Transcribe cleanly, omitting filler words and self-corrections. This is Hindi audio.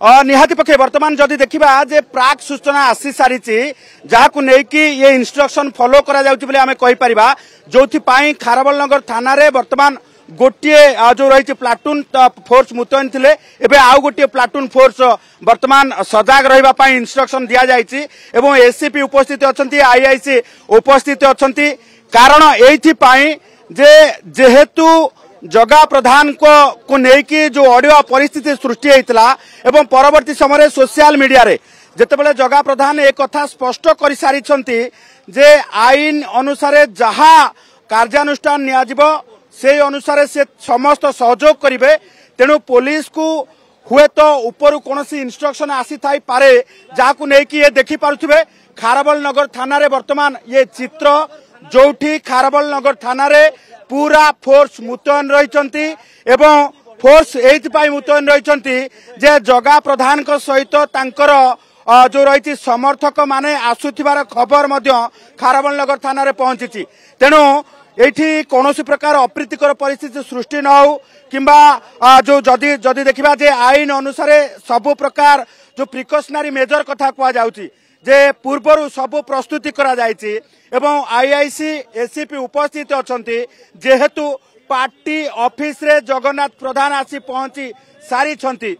निहाती पक्षे वर्तमान जदि देखा जे प्राक सूचना आसी सारी जहां ये इंस्ट्रक्शन फॉलो करा जाउछि बोले आमे कहि परिबा जो खारबलनगर थाना रे वर्तमान गोटे जो रही प्लाटून फोर्स मुतयन थिले एबे आउ गोटे प्लाटून फोर्स वर्तमान सजाग रहिबा पई इंस्ट्रक्शन दिया जायछि एवं एसीपी उपस्थित अछंती आईआईसी उपस्थित अछंती कारण एथि पई जे जेहेतु जगा प्रधान को लेकिन जो ऑडियो परिस्थिति सृष्टि होता एवं परवर्ती समय सोशल मीडिया रे जितेबाला जगा प्रधान एक कथा स्पष्ट कर सारी जे आईन अनुसार जहा कार्यानुष्ठान नियाजिबो से अनुसार से समस्त सहयोग करेंगे तेणु पुलिस को हुए तो ऊपर कौन इंस्ट्रक्शन आसी थाई पारे जहां लेकिन ये देखी पारुथिबे खारबलनगर थाना रे वर्तमान ये चित्र जोठी खारबलनगर थाना रे पूरा फोर्स मुतयन रही एवं फोर्स एइथपाई मुतयन रही जे जगा प्रधान को सहित तांकर जो रही समर्थक माने आसुथिबार खबर मध्य खारबलनगर थाना रे पहुंची तेणु एठी कौनसी प्रकार अप्रीतिकर परिस्थिति सृष्टि न हो किंबा जो जदि जदि देखिबा जे आईन अनुसार सबु प्रकार जो प्रिकॉशनरी मेजर कथा कुआ जाउची जे पूर्वरु सबु प्रस्तुति करा जायछि एवं आईआईसी एसीपी उपस्थित अछंती जेहेतु पार्टी ऑफिस रे जगन्नाथ प्रधान आसी पहुंची सारी छंती।